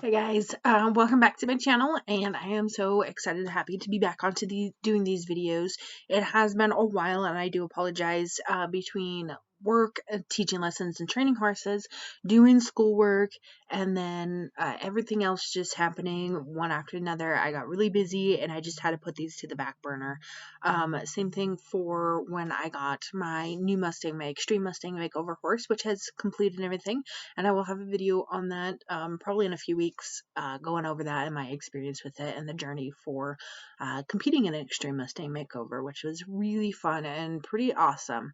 Hey guys, welcome back to my channel, and I am so excited and happy to be back onto doing these videos. It has been a while, and I do apologize. Between work, teaching lessons, and training horses, doing schoolwork, and then everything else just happening one after another, I got really busy, and I just had to put these to the back burner. Same thing for when I got my new Mustang, my Extreme Mustang makeover horse, which has completed everything. And I will have a video on that probably in a few weeks, going over that and my experience with it and the journey for competing in an Extreme Mustang makeover, which was really fun and pretty awesome.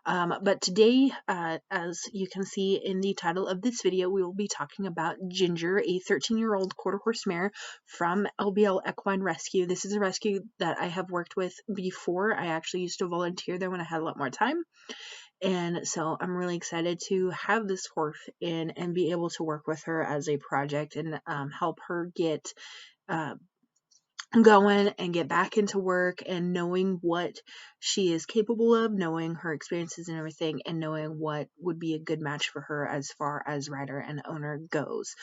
But today, as you can see in the title of this video, we will be talking about Ginger, a 13-year-old quarter horse mare from LBL Equine Rescue. This is a rescue that I have worked with before. I actually used to volunteer there when I had a lot more time. And so I'm really excited to have this horse in and be able to work with her as a project and help her get going and get back into work and knowing what she is capable of, knowing her experiences and everything, and knowing what would be a good match for her as far as rider and owner goes.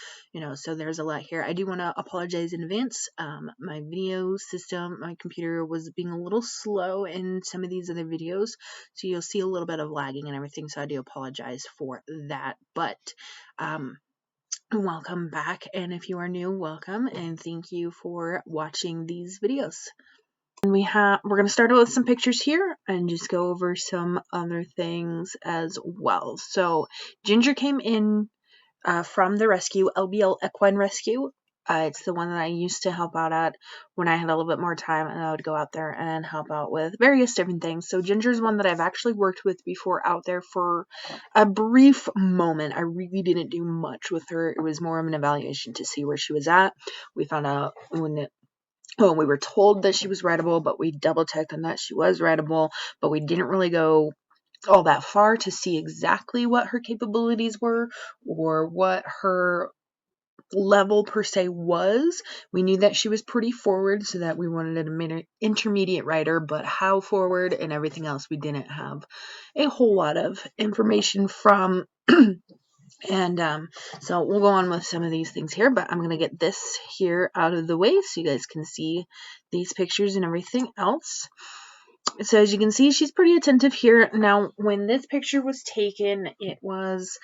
So there's a lot here. I do want to apologize in advance. My video system, my computer was being a little slow in some of these other videos, so you'll see a little bit of lagging and everything, so I do apologize for that. But welcome back, and if you are new, welcome, and thank you for watching these videos. And we're going to start out with some pictures here and just go over some other things as well. So Ginger came in from the rescue, LBL Equine Rescue. It's the one that I used to help out at when I had a little bit more time, and I would go out there and help out with various different things. So Ginger's one that I've actually worked with before out there for a brief moment. I really didn't do much with her. It was more of an evaluation to see where she was at. We found out we were told that she was rideable, but we double checked on that she was rideable, but we didn't really go all that far to see exactly what her capabilities were or what her level per se was. We knew that she was pretty forward, so that we wanted an intermediate rider, but how forward and everything else we didn't have a whole lot of information from. And so we'll go on with some of these things here, but I'm going to get this here out of the way so you guys can see these pictures and everything else. So as you can see, she's pretty attentive here. Now, when this picture was taken, it was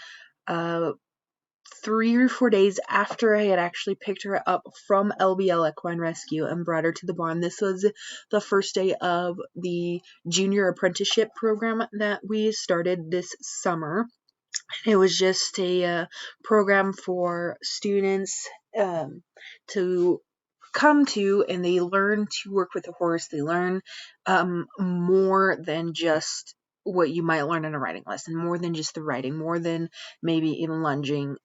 3 or 4 days after I had actually picked her up from LBL Equine Rescue and brought her to the barn. This was the first day of the junior apprenticeship program that we started this summer. It was just a program for students to come to, and they learn to work with a horse. They learn more than just what you might learn in a riding lesson, more than just the riding, more than maybe even lunging.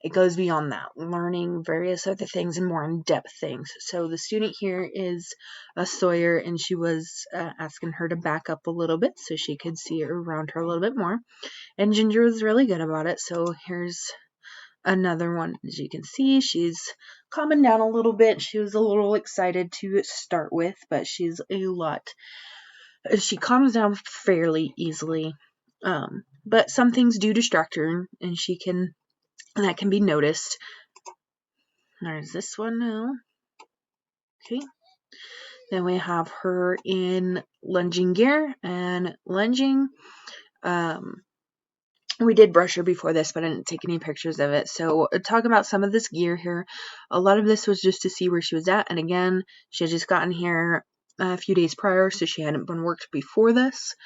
It goes beyond that, learning various other things and more in-depth things. So the student here is a Sawyer, and she was asking her to back up a little bit so she could see around her a little bit more. And Ginger was really good about it. So here's another one. As you can see, she's calming down a little bit. She was a little excited to start with, but she calms down fairly easily. But some things do distract her, and that can be noticed. There's this one now. Okay. Then we have her in lunging gear and lunging. We did brush her before this, but I didn't take any pictures of it. So talking about some of this gear here, a lot of this was just to see where she was at. And again, she had just gotten here a few days prior, so she hadn't been worked before this.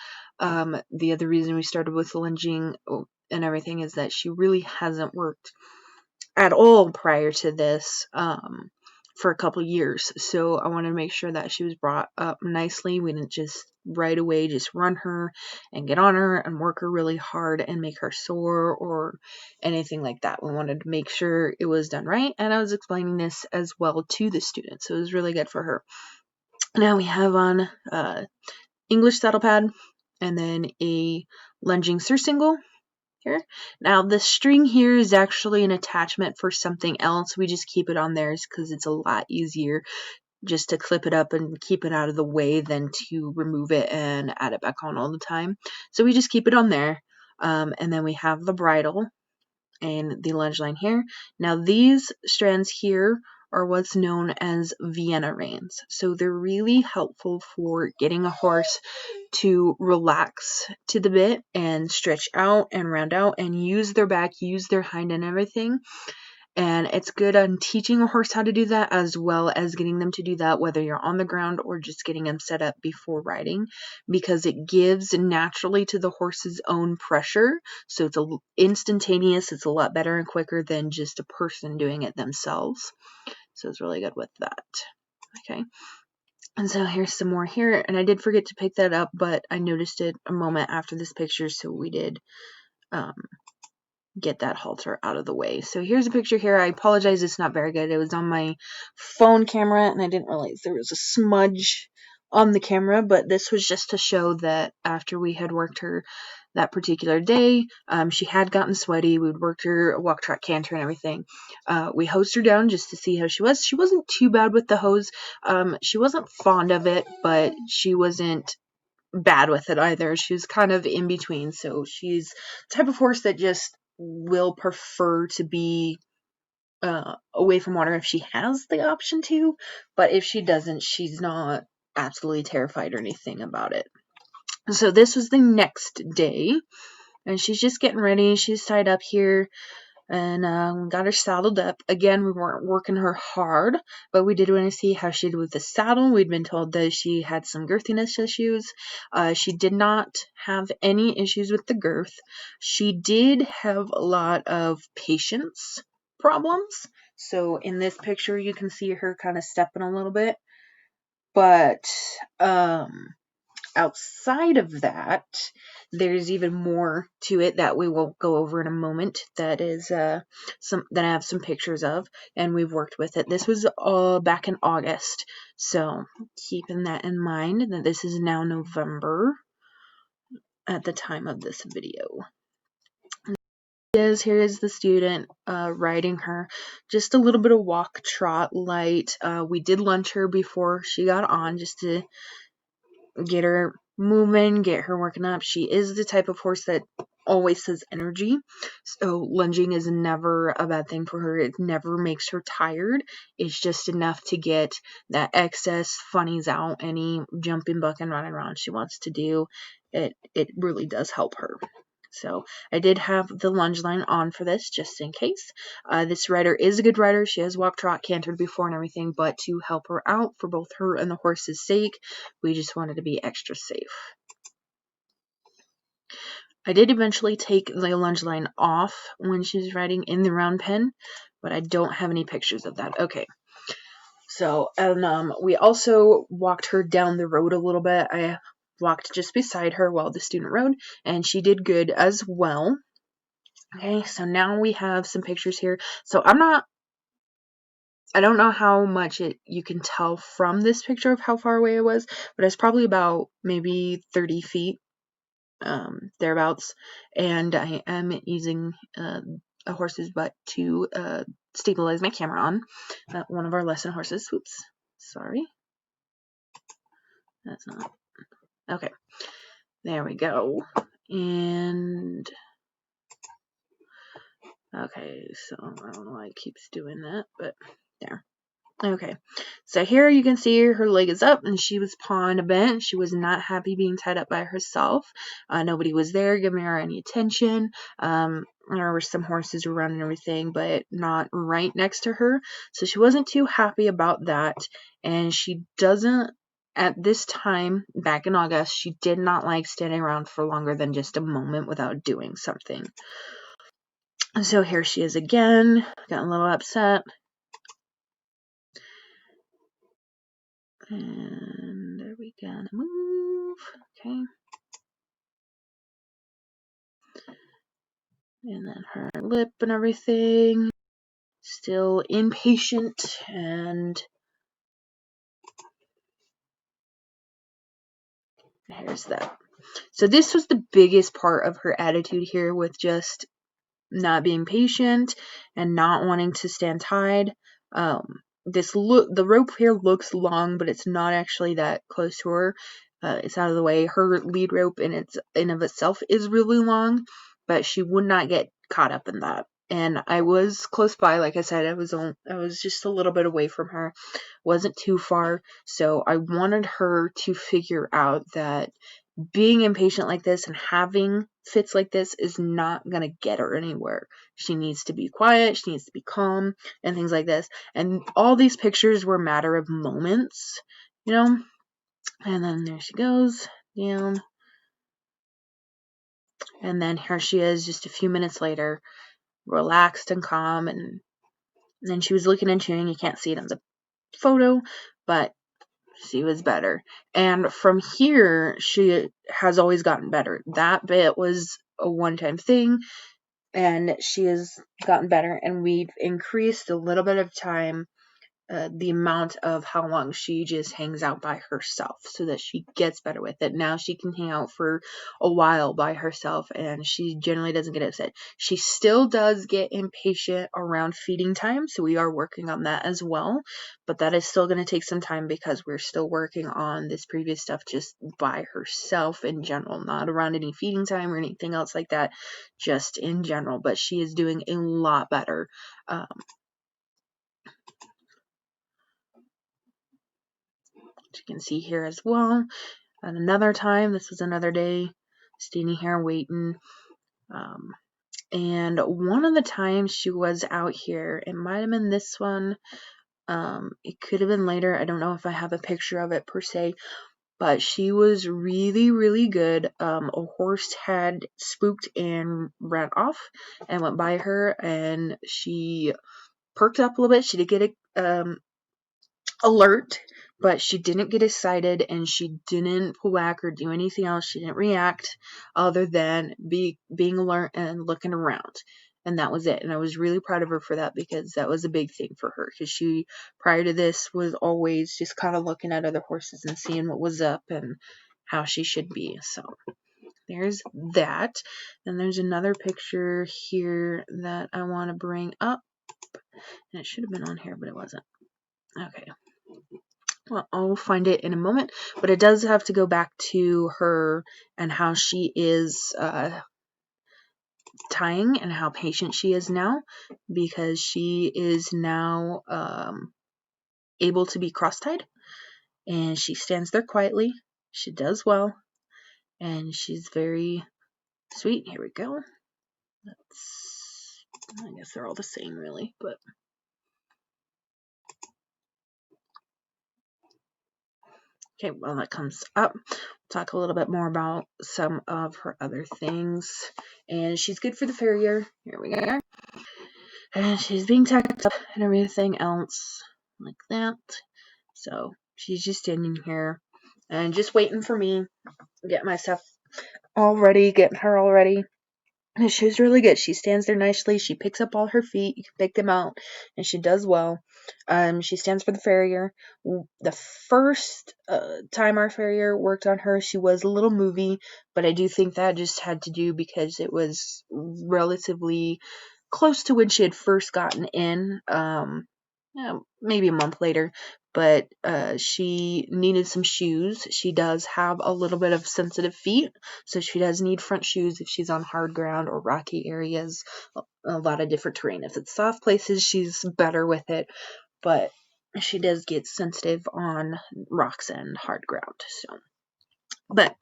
The other reason we started with the lunging and everything is that she really hasn't worked at all prior to this for a couple years. So I wanted to make sure that she was brought up nicely. We didn't just right away just run her and get on her and work her really hard and make her sore or anything like that. We wanted to make sure it was done right, and I was explaining this as well to the students, so it was really good for her. Now we have on English saddle pad and then a lunging surcingle here. Now the string here is actually an attachment for something else. We just keep it on there because it's a lot easier just to clip it up and keep it out of the way than to remove it and add it back on all the time. So we just keep it on there. And then we have the bridle, in the lunge line here. Now these strands here are what's known as Vienna reins. So they're really helpful for getting a horse to relax to the bit and stretch out and round out and use their back, use their hind and everything. And it's good on teaching a horse how to do that, as well as getting them to do that whether you're on the ground or just getting them set up before riding, because it gives naturally to the horse's own pressure. So it's instantaneous. It's a lot better and quicker than just a person doing it themselves. So it's really good with that. Okay. And so here's some more here. And I did forget to pick that up, but I noticed it a moment after this picture. So we did get that halter out of the way. So here's a picture here. I apologize, it's not very good. It was on my phone camera and I didn't realize there was a smudge on the camera, but this was just to show that after we had worked her that particular day, she had gotten sweaty. We'd worked her walk, trot, canter and everything. We hosed her down just to see how she was. She wasn't too bad with the hose. She wasn't fond of it, but she wasn't bad with it either. She was kind of in between. So she's the type of horse that just will prefer to be away from water if she has the option to, but if she doesn't, she's not absolutely terrified or anything about it. So this was the next day, and she's just getting ready. She's tied up here and got her saddled up. Again, we weren't working her hard, but we did want to see how she did with the saddle. We'd been told that she had some girthiness issues. She did not have any issues with the girth. She did have a lot of patience problems. So in this picture, you can see her kind of stepping a little bit, but outside of that, there's even more to it that we will go over in a moment. That is that I have some pictures of, and we've worked with it. This was back in August, so keeping that in mind that this is now November at the time of this video. Here is the student riding her, just a little bit of walk, trot, light. We did lunge her before she got on just to get her moving, get her working up. She is the type of horse that always has energy, so lunging is never a bad thing for her. It never makes her tired. It's just enough to get that excess funnies out, any jumping, bucking, running around she wants to do. It really does help her. So I did have the lunge line on for this just in case. This rider is a good rider. She has walked, trot, cantered before and everything, but to help her out for both her and the horse's sake, we just wanted to be extra safe. I did eventually take the lunge line off when she was riding in the round pen, but I don't have any pictures of that. Okay. So, we also walked her down the road a little bit. I walked just beside her while the student rode, and she did good as well. Okay, so now we have some pictures here. So I don't know how much you can tell from this picture of how far away it was, but it's probably about maybe 30 feet, thereabouts. And I am using a horse's butt to stabilize my camera on. One of our lesson horses. Oops, sorry. That's not. Okay, there we go. And okay, so I don't know why it keeps doing that, but there. Okay, so here you can see her leg is up and she was pawing a bit. She was not happy being tied up by herself. Nobody was there giving her any attention. There were some horses around and everything, but not right next to her. So she wasn't too happy about that. And she doesn't, at this time, back in August, she did not like standing around for longer than just a moment without doing something. So here she is again, got a little upset. And there we go. Move. Okay. And then her lip and everything. Still impatient, and here's that. So this was the biggest part of her attitude here, with just not being patient and not wanting to stand tied. The rope here looks long, but it's not actually that close to her. It's out of the way. Her lead rope in of itself is really long, but she would not get caught up in that. and I was close by. Like I said, I was just a little bit away from her, wasn't too far. So I wanted her to figure out that being impatient like this and having fits like this is not going to get her anywhere. She needs to be quiet, she needs to be calm, and things like this. And all these pictures were matter of moments, you know? And then there she goes down. And then here she is just a few minutes later, relaxed and calm. And then she was looking and chewing. You can't see it on the photo, but she was better. And from here, she has always gotten better. That bit was a one-time thing, and she has gotten better. And we've increased a little bit of time, the amount of how long she just hangs out by herself, so that she gets better with it. Now she can hang out for a while by herself, and she generally doesn't get upset. She still does get impatient around feeding time, so we are working on that as well, but that is still going to take some time because we're still working on this previous stuff just by herself in general, not around any feeding time or anything else like that, just in general. But she is doing a lot better. You can see here as well. And another time, this was another day, standing here waiting. And one of the times she was out here, it might have been this one. It could have been later. I don't know if I have a picture of it per se, but she was really, really good. A horse had spooked and ran off and went by her, and she perked up a little bit. She did get alert, but she didn't get excited, and she didn't pull back or do anything else. She didn't react other than being alert and looking around, and that was it. And I was really proud of her for that, because that was a big thing for her, because she, prior to this, was always just kind of looking at other horses and seeing what was up and how she should be. So there's that. And there's another picture here that I want to bring up, and it should have been on here, but it wasn't. Okay. Well, I'll find it in a moment, but it does have to go back to her and how she is tying and how patient she is now, because she is now able to be cross-tied, and she stands there quietly. She does well, and she's very sweet. Here we go. I guess they're all the same, really, but okay, well, that comes up. We'll talk a little bit more about some of her other things. And she's good for the farrier. Here we go. And she's being tacked up and everything else like that. So she's just standing here and just waiting for me, get my stuff all ready, getting her all ready. And she's really good. She stands there nicely. She picks up all her feet. You can pick them out, and she does well. She stands for the farrier. The first time our farrier worked on her, she was a little movie, but I do think that just had to do because it was relatively close to when she had first gotten in. Maybe a month later, but she needed some shoes. She does have a little bit of sensitive feet, so she does need front shoes if she's on hard ground or rocky areas, a lot of different terrain. If it's soft places, she's better with it, but she does get sensitive on rocks and hard ground. So, but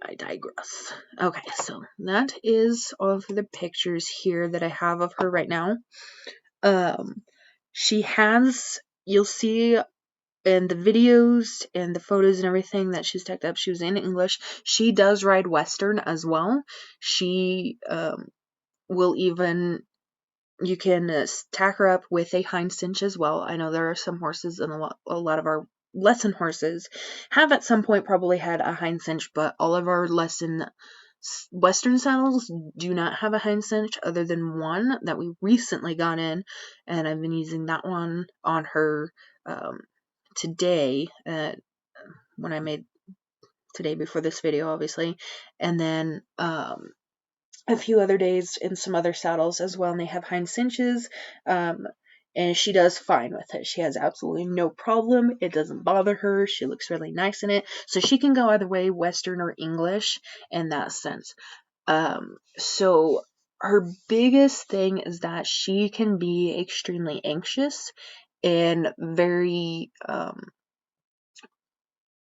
I digress. Okay, so that is all of the pictures here that I have of her right now. She has, you'll see in the videos and the photos and everything that she's tacked up, she was in English. She does ride Western as well. She will even, you can tack her up with a hind cinch as well. I know there are some horses, and a lot of our lesson horses have at some point probably had a hind cinch, but all of our lesson Western saddles do not have a hind cinch, other than one that we recently got in, and I've been using that one on her today, when I made today before this video, obviously, and then a few other days in some other saddles as well, and they have hind cinches, and she does fine with it. She has absolutely no problem. It doesn't bother her. She looks really nice in it, so she can go either way, Western or English, in that sense. So her biggest thing is that she can be extremely anxious and very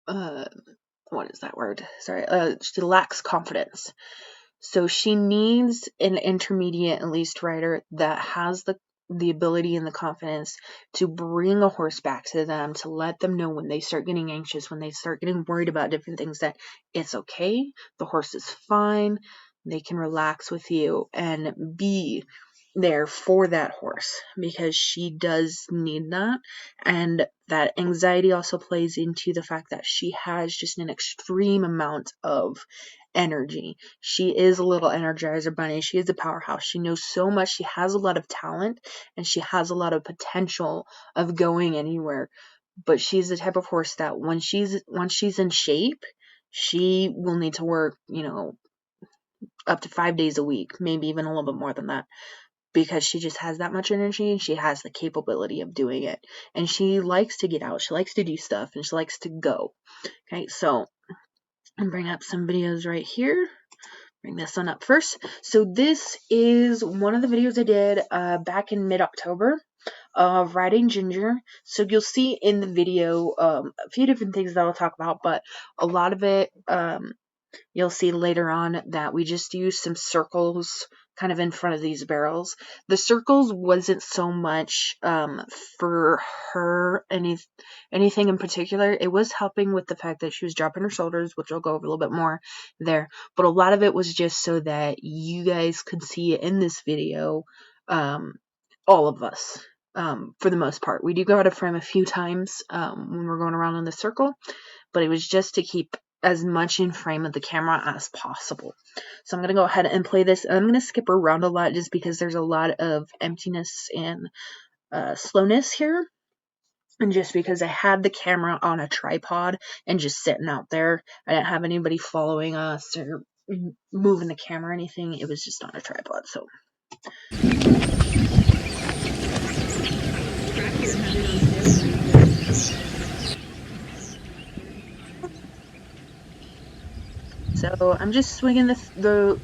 what is that word? Sorry, she lacks confidence. So she needs an intermediate, at least, rider that has the ability and the confidence to bring a horse back to them, to let them know when they start getting anxious, when they start getting worried about different things, that it's okay, the horse is fine, they can relax with you and be there for that horse, because she does need that. And that anxiety also plays into the fact that she has just an extreme amount of energy. She is a little Energizer bunny. She is a powerhouse. She knows so much. She has a lot of talent and she has a lot of potential of going anywhere. But she's the type of horse that once she's in shape, she will need to work, up to 5 days a week, maybe even a little bit more than that, because she just has that much energy and she has the capability of doing it. And she likes to get out. She likes to do stuff and she likes to go. Okay, so I'm bring up some videos right here. Bring this one up first. So this is one of the videos I did back in mid-October of riding Ginger. So you'll see in the video a few different things that I'll talk about, but a lot of it you'll see later on that we just used some circles kind of in front of these barrels. The circles wasn't so much for her anything in particular. It was helping with the fact that she was dropping her shoulders, which I'll go over a little bit more there. But a lot of it was just so that you guys could see it in this video, all of us. For the most part, we do go out of frame a few times when we're going around in the circle, but it was just to keep as much in frame of the camera as possible. So I'm going to go ahead and play this. I'm going to skip around a lot just because there's a lot of emptiness and slowness here. And just because I had the camera on a tripod and just sitting out there, I didn't have anybody following us or moving the camera or anything. It was just on a tripod. So I'm just swinging the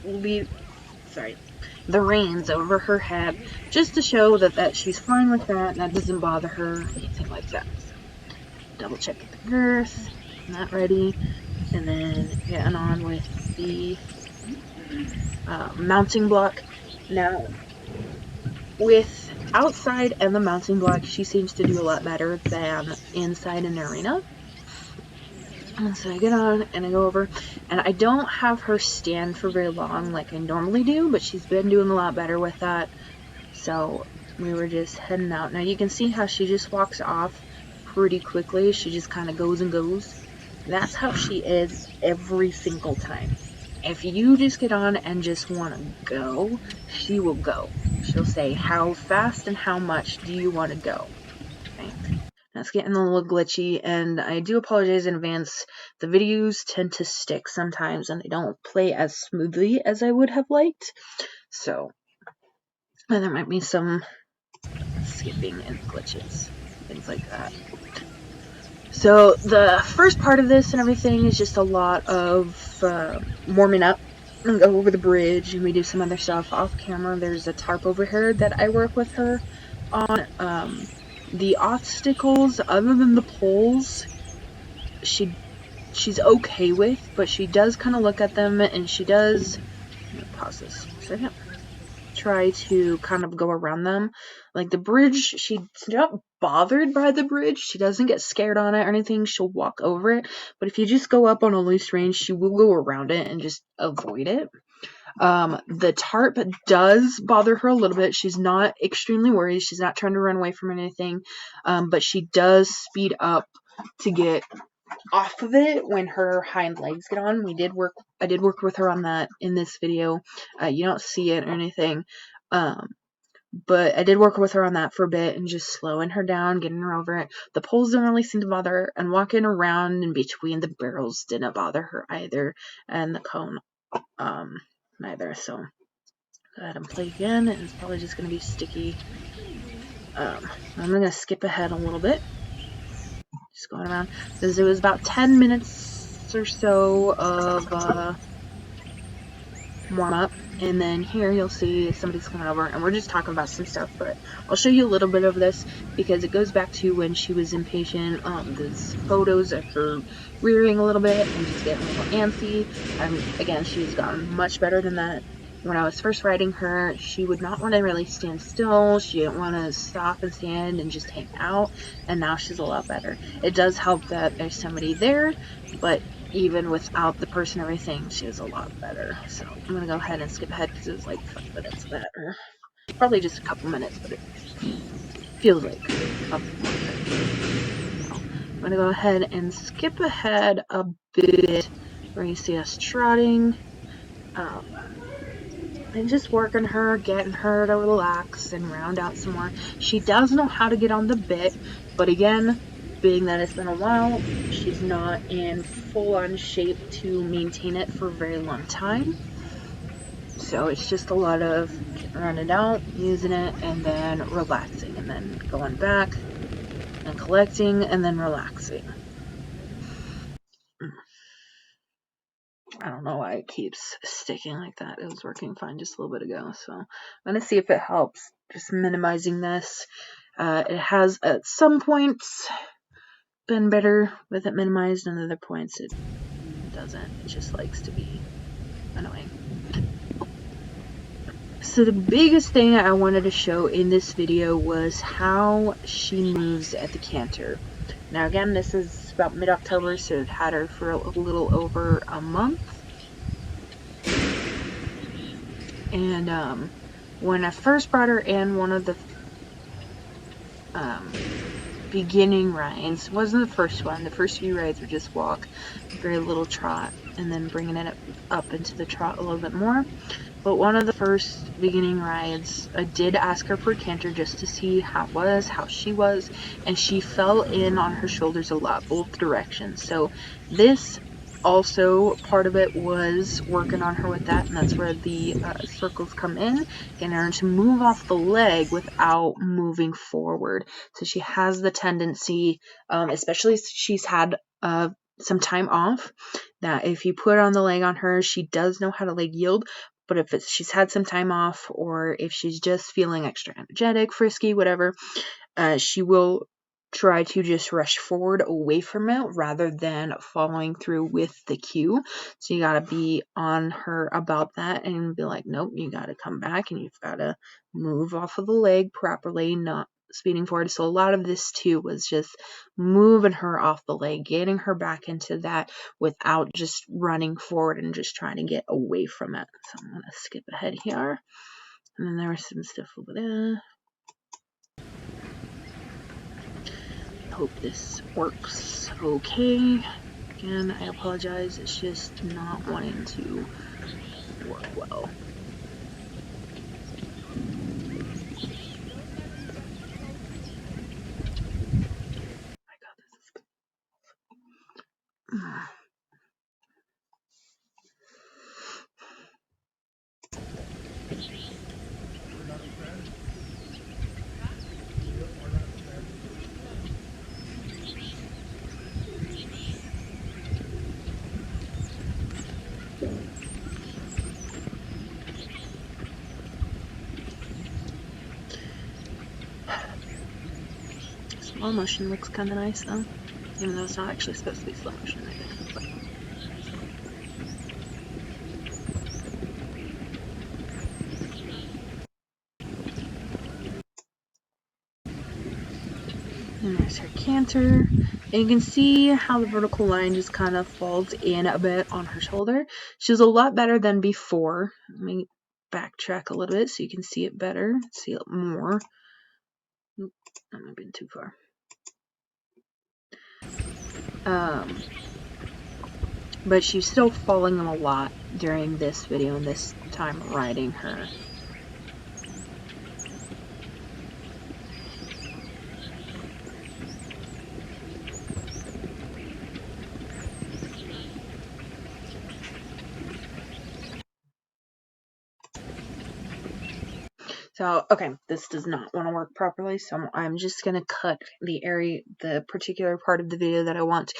reins over her head just to show that she's fine with that and that doesn't bother her or anything like that. So double check the girth, not ready, and then getting on with the mounting block. Now with outside and the mounting block, she seems to do a lot better than inside an arena. And so I get on and I go over, and I don't have her stand for very long like I normally do, but she's been doing a lot better with that. So we were just heading out. Now you can see how she just walks off pretty quickly. She just kind of goes and goes. That's how she is every single time. If you just get on and just want to go, she will go. She'll say, how fast and how much do you want to go? Okay. That's getting a little glitchy, and I do apologize in advance. The videos tend to stick sometimes, and they don't play as smoothly as I would have liked. So, and there might be some skipping and glitches, things like that. So the first part of this and everything is just a lot of warming up and go over the bridge, and we do some other stuff off camera. There's a tarp over here that I work with her on. The obstacles, other than the poles, she's okay with, but she does kind of look at them, and she does, pause this for a second, try to kind of go around them. Like the bridge, she's not bothered by the bridge. She doesn't get scared on it or anything. She'll walk over it. But if you just go up on a loose range, she will go around it and just avoid it. The tarp does bother her a little bit. She's not extremely worried. She's not trying to run away from anything. But she does speed up to get off of it when her hind legs get on. I did work with her on that in this video. You don't see it or anything. But I did work with her on that for a bit and just slowing her down, getting her over it. The poles don't really seem to bother her, and walking around in between the barrels didn't bother her either, and the cone neither. So go ahead and play again, and it's probably just going to be sticky. I'm going to skip ahead a little bit, just going around, because it was about 10 minutes or so of warm up. And then here you'll see somebody's coming over and we're just talking about some stuff, but I'll show you a little bit of this because it goes back to when she was impatient. There's photos of her rearing a little bit and just getting a little antsy. Again, she's gotten much better than that. When I was first riding her, she would not want to really stand still. She didn't want to stop and stand and just hang out. And now she's a lot better. It does help that there's somebody there, but even without the person or everything, she was a lot better. So I'm going to go ahead and skip ahead because it was like 5 minutes of that, or probably just a couple minutes, but it feels like a lot. So I'm going to go ahead and skip ahead a bit where you see us trotting. And just working her, getting her to relax and round out some more. She does know how to get on the bit, but again, being that it's been a while, she's not in full-on shape to maintain it for a very long time. So it's just a lot of running it out, using it, and then relaxing, and then going back and collecting, and then relaxing. I don't know why it keeps sticking like that. It was working fine just a little bit ago. So I'm going to see if it helps. Just minimizing this. It has at some points been better with it minimized, and other points it doesn't. It just likes to be annoying. So the biggest thing I wanted to show in this video was how she moves at the canter. Now again, this is about mid-October, so I've had her for a little over a month. And when I first brought her in, one of the beginning rides, wasn't the first one. The first few rides were just walk, very little trot, and then bringing it up into the trot a little bit more. But one of the first beginning rides, I did ask her for a canter just to see how it was, how she was, and she fell in on her shoulders a lot, both directions. So this also, part of it was working on her with that, and that's where the circles come in, getting her to move off the leg without moving forward. So she has the tendency, especially if she's had some time off, that if you put on the leg on her, she does know how to leg yield. But if she's had some time off, or if she's just feeling extra energetic, frisky, whatever, she will try to just rush forward away from it rather than following through with the cue. So you got to be on her about that and be like, nope, you got to come back and you've got to move off of the leg properly, not speeding forward. So a lot of this too was just moving her off the leg, getting her back into that without just running forward and just trying to get away from it. So I'm going to skip ahead here. And then there was some stuff over there. Hope this works okay. Again, I apologize, it's just not wanting to work well. My God, this is good. Slow motion looks kind of nice though, even though it's not actually supposed to be slow motion, I think. But. And there's her canter. And you can see how the vertical line just kind of falls in a bit on her shoulder. She's a lot better than before. Let me backtrack a little bit so you can see it better, see it more. Oop, I might have been too far. But she's still falling them a lot during this video and this time riding her. So, okay, this does not want to work properly, so I'm just going to cut the particular part of the video that I want to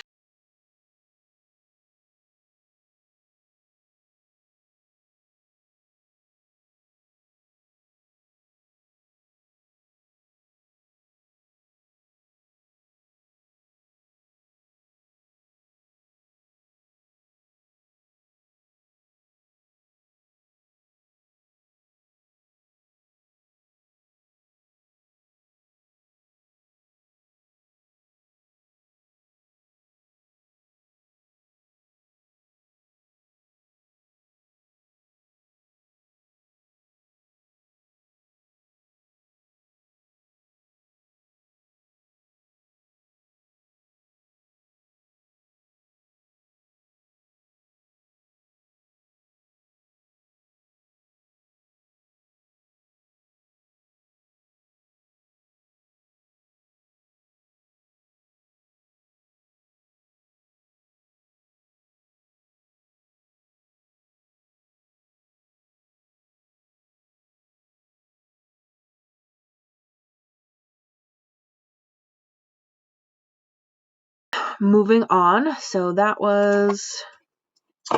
moving on. So that was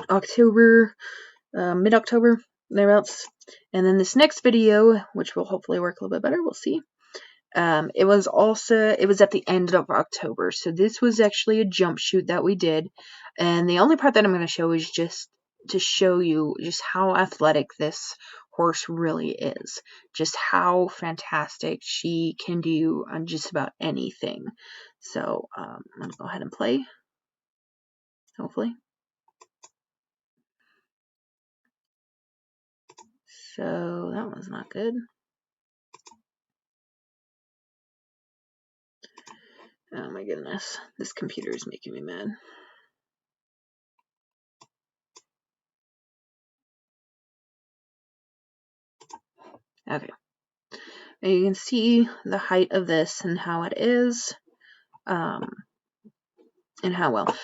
October, mid-October, thereabouts. And then this next video, which will hopefully work a little bit better, we'll see. It was at the end of October. So this was actually a jump shoot that we did. And the only part that I'm going to show is just to show you just how athletic this horse really is. Just how fantastic she can do on just about anything. So I'm going to go ahead and play, hopefully. So that was not good. Oh my goodness, this computer is making me mad. Okay, and you can see the height of this and how it is, and how well.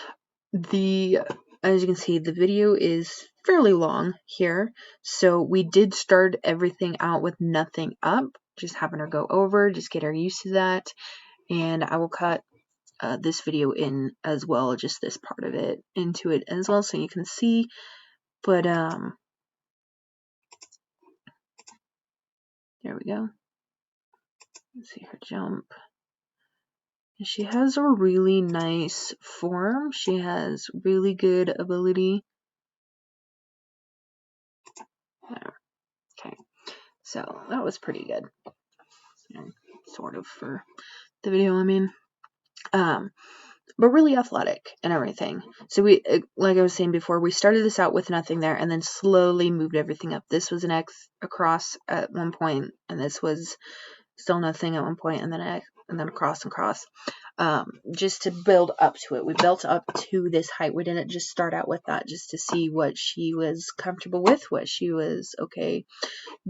As you can see, the video is fairly long here, so we did start everything out with nothing up, just having her go over, just get her used to that, and I will cut this video in as well, just this part of it into it as well, so you can see. But there we go. Let's see her jump. She has a really nice form. She has really good ability. There. Okay, so that was pretty good. Sort of for the video, I mean. But really athletic and everything. So we, like I was saying before, we started this out with nothing there and then slowly moved everything up. This was an X across at one point, and this was still nothing at one point, and then X, and then across and cross. Just to build up to it. We built up to this height. We didn't just start out with that just to see what she was comfortable with, what she was okay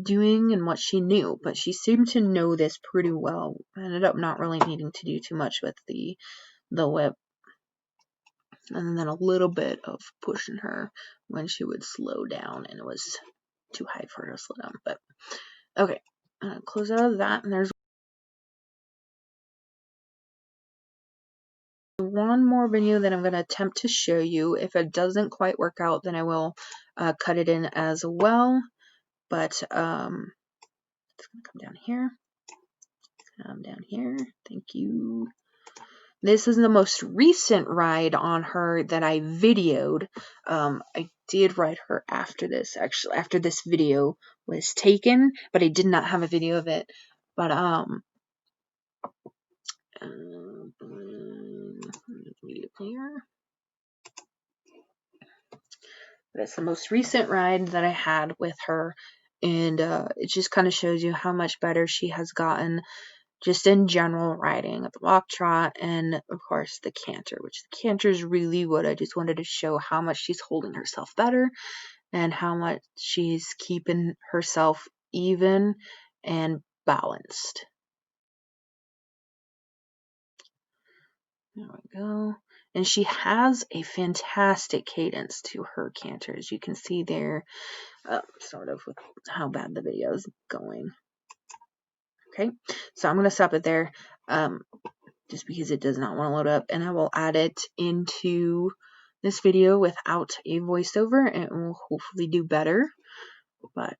doing, and what she knew. But she seemed to know this pretty well. I ended up not really needing to do too much with the whip. And then a little bit of pushing her when she would slow down, and it was too high for her to slow down. But okay, close out of that, and there's one more video that I'm going to attempt to show you. If it doesn't quite work out, then I will cut it in as well. But it's going to come down here. Down here. Thank you. This is the most recent ride on her that I videoed. I did ride her after this, actually, after this video was taken, but I did not have a video of it. But media player. That's the most recent ride that I had with her, and it just kind of shows you how much better she has gotten just in general riding at the walk trot, and of course the canter, which the canter is really what I just wanted to show how much she's holding herself better and how much she's keeping herself even and balanced. There we go. And she has a fantastic cadence to her canter, as you can see there, sort of with how bad the video is going. Okay, so I'm going to stop it there, just because it does not want to load up, and I will add it into this video without a voiceover, and it will hopefully do better. But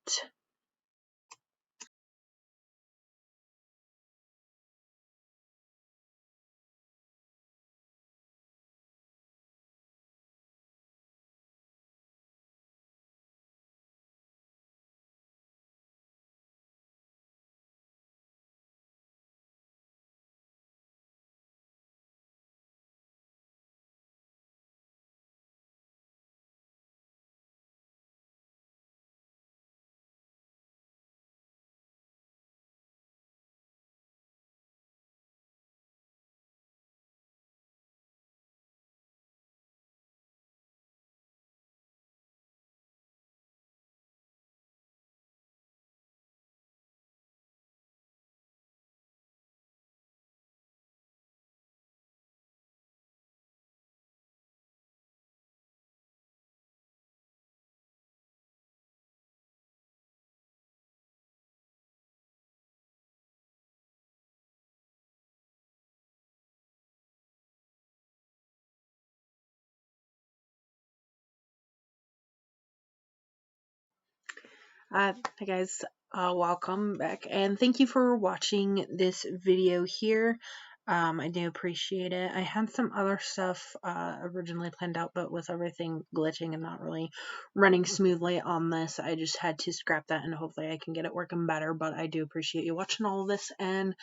Hi guys, welcome back and thank you for watching this video here. I do appreciate it. I had some other stuff originally planned out, but with everything glitching and not really running smoothly on this, I just had to scrap that, and hopefully I can get it working better. But I do appreciate you watching all of this and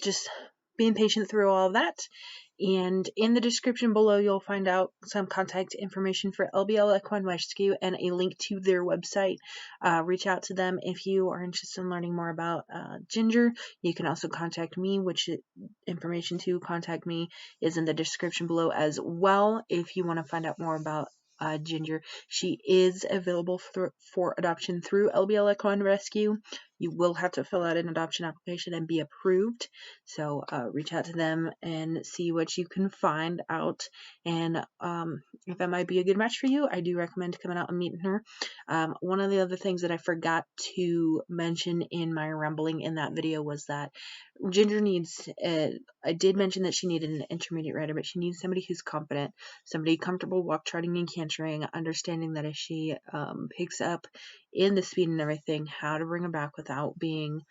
just being patient through all of that. And in the description below, you'll find out some contact information for LBL Equine Rescue and a link to their website. Reach out to them if you are interested in learning more about Ginger. You can also contact me, which information to contact me is in the description below as well. If you want to find out more about Ginger, she is available for adoption through LBL Equine Rescue. You will have to fill out an adoption application and be approved. So reach out to them and see what you can find out. And if that might be a good match for you, I do recommend coming out and meeting her. One of the other things that I forgot to mention in my rambling in that video was that Ginger needs, I did mention that she needed an intermediate rider, but she needs somebody who's confident, somebody comfortable walk trotting and cantering, understanding that if she picks up in the speed and everything, how to bring her back without being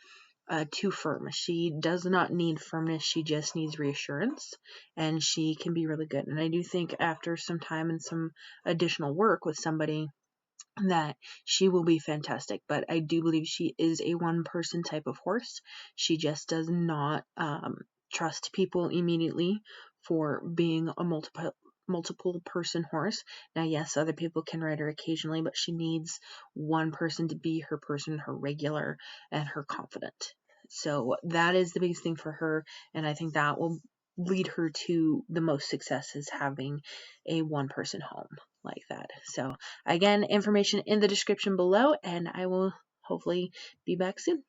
too firm. She does not need firmness, she just needs reassurance, and she can be really good. And I do think after some time and some additional work with somebody that she will be fantastic. But I do believe she is a one person type of horse. She just does not trust people immediately for being a multiple person horse. Now, yes, other people can ride her occasionally, but she needs one person to be her person, her regular, and her confident. So that is the biggest thing for her, and I think that will lead her to the most success, is having a one person home like that. So again, information in the description below, and I will hopefully be back soon.